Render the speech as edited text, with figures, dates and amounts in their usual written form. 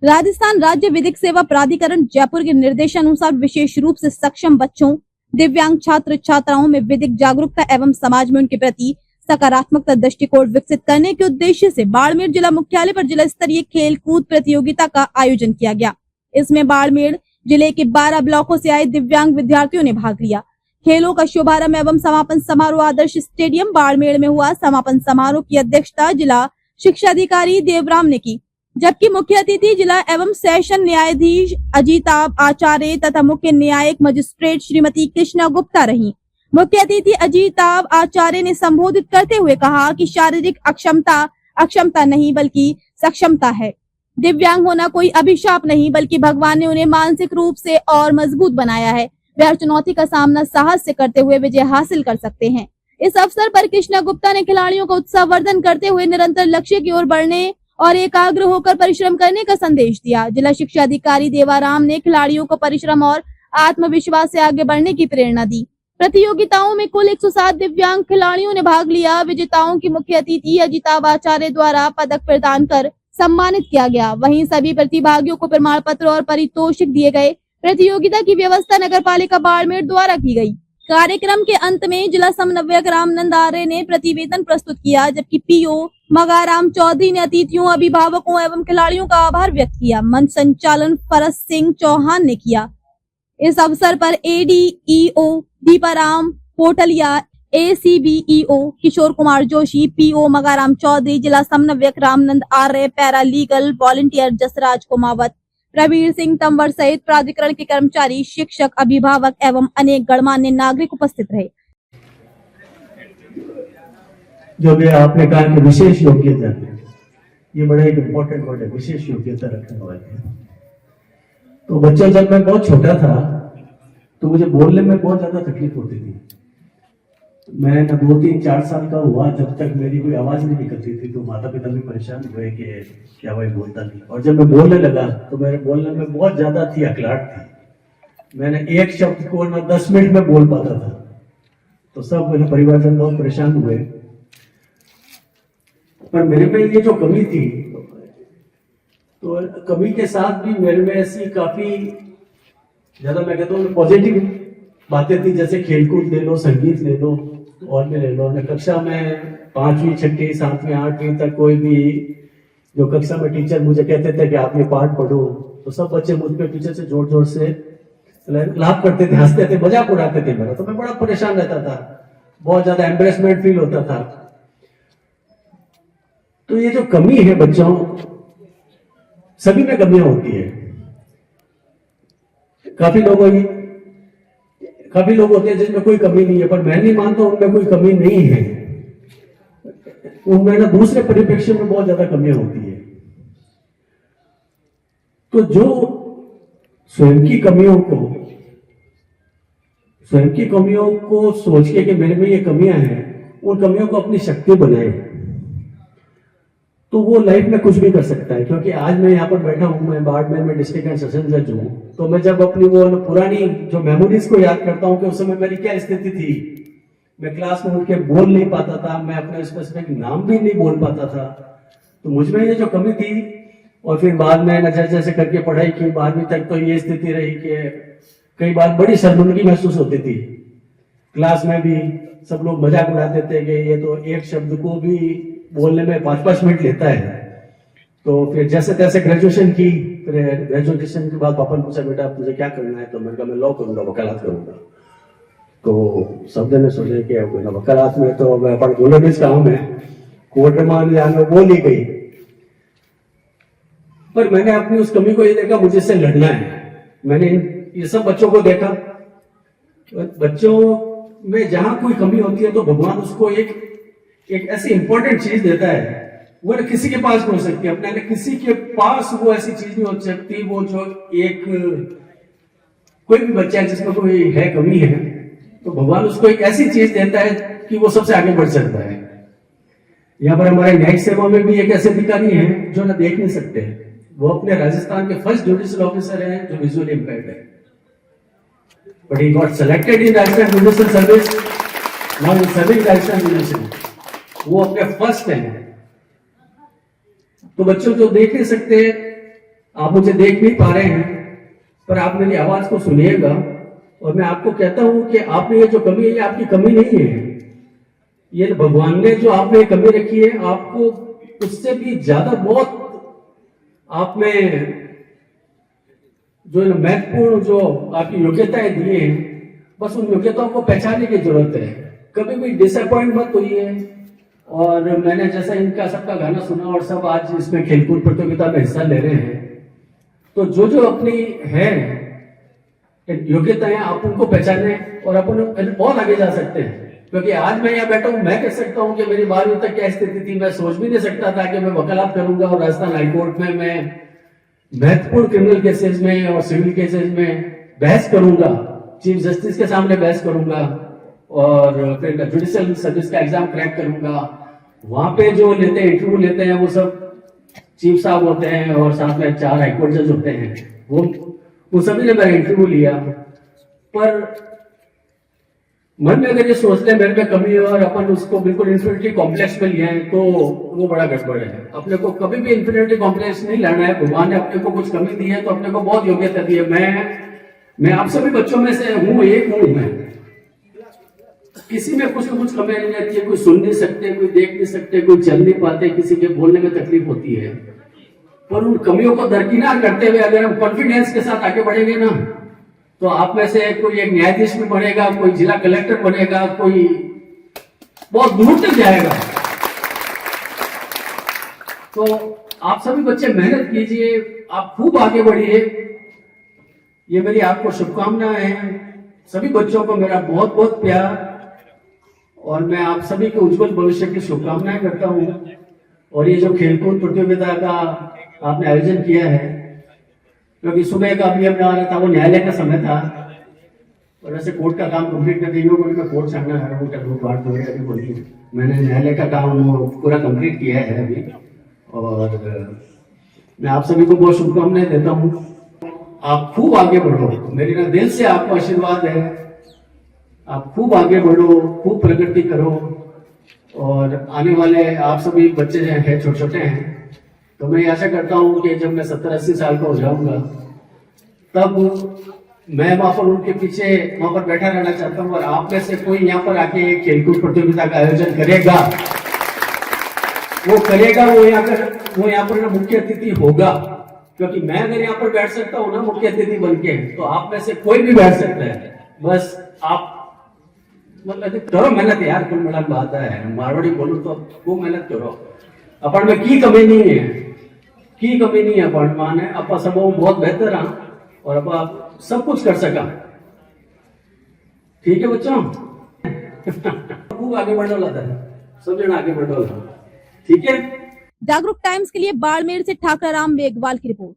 राजस्थान राज्य विधिक सेवा प्राधिकरण जयपुर के निर्देशानुसार विशेष रूप से सक्षम बच्चों, दिव्यांग छात्र छात्राओं में विधिक जागरूकता एवं समाज में उनके प्रति सकारात्मक दृष्टिकोण विकसित करने के उद्देश्य से बाड़मेर जिला मुख्यालय पर जिला स्तरीय खेल कूद प्रतियोगिता का आयोजन किया गया। इसमें बाड़मेर जिले के 12 ब्लॉकों से आए दिव्यांग विद्यार्थियों ने भाग लिया। खेलों का शुभारंभ एवं समापन समारोह आदर्श स्टेडियम बाड़मेर में हुआ। समापन समारोह की अध्यक्षता जिला शिक्षा अधिकारी देवराम ने की, जबकि मुख्य अतिथि जिला एवं सेशन न्यायाधीश अजीताभ आचार्य तथा मुख्य न्यायिक मजिस्ट्रेट श्रीमती कृष्णा गुप्ता रही। मुख्य अतिथि अजीताभ आचार्य ने संबोधित करते हुए कहा कि शारीरिक अक्षमता नहीं बल्कि सक्षमता है। दिव्यांग होना कोई अभिशाप नहीं बल्कि भगवान ने उन्हें मानसिक रूप से और मजबूत बनाया है। वे हर चुनौती का सामना साहस से करते हुए विजय हासिल कर सकते हैं। इस अवसर पर कृष्णा गुप्ता ने खिलाड़ियों का उत्साहवर्धन करते हुए निरंतर लक्ष्य की ओर बढ़ने और एकाग्र होकर परिश्रम करने का संदेश दिया। जिला शिक्षा अधिकारी देवाराम ने खिलाड़ियों को परिश्रम और आत्मविश्वास से आगे बढ़ने की प्रेरणा दी। प्रतियोगिताओं में कुल 107 दिव्यांग खिलाड़ियों ने भाग लिया। विजेताओं की मुख्य अतिथि अजीताभ आचार्य द्वारा पदक प्रदान कर सम्मानित किया गया। वहीं सभी प्रतिभागियों को प्रमाण पत्र और पारितोषिक दिए गए। प्रतियोगिता की व्यवस्था नगर पालिका बाड़मेर द्वारा की गई। कार्यक्रम के अंत में जिला समन्वयक रामनंद आर्य ने प्रतिवेदन प्रस्तुत किया, जबकि पीओ मगाराम चौधरी ने अतिथियों, अभिभावकों एवं खिलाड़ियों का आभार व्यक्त किया। मंच संचालन फरस सिंह चौहान ने किया। इस अवसर पर ADEO Deeparam Potalia, ACBEO Kishor Kumar Joshi, PO Magaram Chaudhary, जिला समन्वयक Ramanand Arya, para legal volunteer Jasraj Kumawat, Pravir Singh Tanwar सहित प्राधिकरण के कर्मचारी, शिक्षक, अभिभावक एवं अनेक गणमान्य नागरिक उपस्थित रहे। जो भी आपने कहा कि विशेष योग्यता, ये बड़ा एक इम्पोर्टेंट वर्ड है, विशेष योग्यता रखने वाले। तो बच्चा जब मैं बहुत छोटा था तो मुझे बोलने में बहुत ज्यादा तकलीफ होती थी। मैं न 2, 3, 4 साल का हुआ जब तक मेरी कोई आवाज नहीं निकलती थी, तो माता पिता भी परेशान हुए कि क्या भाई बोलता नहीं। और जब मैं बोलने लगा तो मेरे बोलने में बहुत ज्यादा थी अकलाहट थी। मैंने एक शब्द को न 10 मिनट में बोल पाता था। तो सब मेरे परिवारजन बहुत परेशान हुए। पर मेरे में ये जो कमी थी, तो कमी के साथ भी मेरे में ऐसी काफी ज्यादा, मैं कहता हूँ, पॉजिटिव बातें थी। जैसे खेलकूद ले लो, संगीत ले लो, और भी ले लो। कक्षा में 5वीं, 6वीं, 7वीं, 8वीं तक कोई भी जो कक्षा में टीचर मुझे कहते थे कि आप ये पाठ पढ़ो, तो सब बच्चे मुझ पे टीचर से जोर जोर से लाभ करते थे, हंसते थे, मजाक उड़ाते थे मेरा। तो मैं बड़ा परेशान रहता था, बहुत ज्यादा एम्बेरसमेंट फील होता था। तो ये जो कमी है बच्चों, सभी में कमियां होती है। काफी लोग होते हैं जिनमें कोई कमी नहीं है, पर मैं नहीं मानता उनमें कोई कमी नहीं है। उनमें ना दूसरे परिप्रेक्ष्य में बहुत ज्यादा कमियां होती है। तो जो स्वयं की कमियों को सोच के कि मेरे में ये कमियां हैं, उन कमियों को अपनी शक्ति बनाए, तो वो लाइफ में कुछ भी कर सकता है। क्योंकि आज मैं यहाँ पर बैठा हूँ, मैं बाड़मेर में डिस्ट्रिक्ट एंड सेशन जज हूँ। तो मैं जब अपनी वो पुरानी जो मेमोरीज को याद करता हूँ कि उस समय मेरी क्या स्थिति थी, मैं क्लास में उठ के बोल नहीं पाता था, मैं अपने स्पेसिफिक नाम भी नहीं बोल पाता था। तो मुझमें ये जो कमी थी, और फिर बाद में जैसे जैसे करके पढ़ाई की 12वीं तक, तो ये स्थिति रही कि कई बार बड़ी शर्मिंदगी महसूस होती थी। क्लास में भी सब लोग मजाक उड़ाते थे कि ये तो एक शब्द को भी बोलने में 5-5 मिनट लेता है। तो फिर जैसे तैसे ग्रेजुएशन की। फिर ग्रेजुएशन के बाद पापा ने पूछा, बेटा तुझे क्या करना है? तो मैंने कहा मैं लॉ करूंगा, वकालत करूंगा। तो सब ने सोचे कि वकालत में तो गोलडीज काम है, कोर्ट में जाने बोल ही गई। पर मैंने अपनी उस कमी को ये देखा, मुझे इससे लड़ना है। मैंने ये सब बच्चों को देखा, बच्चों में जहां कोई कमी होती है तो भगवान उसको एक ऐसी इंपॉर्टेंट चीज देता है, वो किसी के पास हो सकती है, अपने किसी के पास वो ऐसी चीज नहीं हो सकती। वो जो कोई भी बच्चा है जिसमें कोई है कमी है, तो भगवान उसको एक ऐसी चीज देता है कि वो सबसे आगे बढ़ सकता है। यहाँ पर हमारे न्यायिक सेवा में भी एक ऐसे अधिकारी हैं जो ना देख नहीं सकते। वो अपने राजस्थान के फर्स्ट जुडिशियल ऑफिसर हैं जो विजुअली इंपेयर्ड है, but he got selected in Rajasthan judicial service, now he serving Rajasthan judicial. वो अपने फर्स्ट हैं। तो बच्चों जो देख नहीं सकते आप मुझे देख नहीं पा रहे हैं, पर आप मेरी आवाज को सुनिएगा और मैं आपको कहता हूं कि आप में ये जो कमी है ये आपकी कमी नहीं है, ये भगवान ने जो आप में कमी रखी है, आपको उससे भी ज्यादा बहुत आप में जो महत्वपूर्ण जो आपकी योग्यताएं दी हैं, बस उन योग्यताओं को पहचानने की जरूरत है। कभी भी डिसअपॉइंट मत होइए। और मैंने जैसा इनका सबका गाना सुना और सब आज इसमें खेलकूद प्रतियोगिता में हिस्सा ले रहे हैं, तो जो जो अपनी है योग्यताएं आप उनको पहचाने और अपन और आगे जा सकते हैं। क्योंकि आज मैं यहाँ बैठा हूँ, मैं कह सकता हूँ कि मेरी 12वीं तक क्या स्थिति थी, मैं सोच भी नहीं सकता था कि मैं वकालत करूंगा और राजस्थान हाईकोर्ट में मैं महत्वपूर्ण क्रिमिनल केसेस में और सिविल केसेस में बहस करूंगा, चीफ जस्टिस के सामने बहस करूंगा और फिर जुडिशियल सर्विस का एग्जाम क्रैक करूंगा। वहां पे जो लेते हैं इंटरव्यू लेते हैं वो सब चीफ साहब होते हैं और साथ में 4 हाईकोर्ट जज होते हैं, वो सभी ने मेरा इंटरव्यू लिया। पर मन में अगर ये सोच ले मेरे में कमी है और अपन उसको बिल्कुल इन्फिनिटी कॉम्प्लेक्स में लिया है, तो वो बड़ा गड़बड़ है। अपने को कभी भी इन्फिनिटी कॉम्प्लेक्स नहीं लाना है। भगवान ने अपने को कुछ कमी दी है तो अपने को बहुत योग्यता दी है। मैं आप सभी बच्चों में से हूँ, एक हूँ मैं। किसी में कुछ न कुछ कमी नहीं रहती है। कोई सुन नहीं सकते, कोई देख नहीं सकते, कोई चल नहीं पाते, किसी के बोलने में तकलीफ होती है। पर उन कमियों को दरकिनार करते हुए अगर हम कॉन्फिडेंस के साथ आगे बढ़ेंगे ना, तो आप में से कोई एक न्यायाधीश भी बनेगा, कोई जिला कलेक्टर बनेगा, कोई बहुत दूर तक जाएगा। तो आप सभी बच्चे मेहनत कीजिए, आप खूब आगे बढ़िए। ये मेरी आपको शुभकामनाएं हैं। सभी बच्चों को मेरा बहुत बहुत प्यार और मैं आप सभी के उज्जवल भविष्य की शुभकामनाएं करता हूं। और ये जो खेलकूद प्रतियोगिता का आपने आयोजन किया है, क्योंकि सुबह का अभी हमने आ रहा था, वो न्यायालय का समय था और वैसे कोर्ट का काम कंप्लीट कर दिया, मैं कोर्ट छाड़ना है, वो बात वगैरह भी बोली। मैंने न्यायालय का काम पूरा कंप्लीट किया है अभी और मैं आप सभी को बहुत शुभकामनाएं देता हूँ। आप खूब आगे बढ़ो, मेरी ना दिल से आपको आशीर्वाद है। आप खूब आगे बढ़ो, खूब प्रगति करो और आने वाले आप सभी बच्चे हैं, छोटे छोटे हैं, तो मैं आशा करता हूं कि जब मैं 70-80 साल का हो जाऊंगा तब मैं वहां पर उनके पीछे वहां पर बैठा रहना चाहता हूं। और आप में से कोई यहाँ पर आके खेलकूद प्रतियोगिता का आयोजन करेगा, वो यहाँ पर मुख्य अतिथि होगा। क्योंकि मैं अगर यहाँ पर बैठ सकता हूँ ना मुख्य अतिथि बन के, तो आप में से कोई भी बैठ सकता है। बस आप मतलब करो मेहनत यार, कुल मिला बात है, मारवाड़ी बोलूं तो खूब मेहनत करो। अपन में की कमी नहीं है अपन माने अपा सब बहुत बेहतर हाँ और अपा सब कुछ कर सका। ठीक है बच्चों, खूब आगे बढ़ो था, सब जन आगे बढ़ो। ठीक है। जागरूक टाइम्स के लिए बाड़मेर से ठाकराम मेघवाल की रिपोर्ट।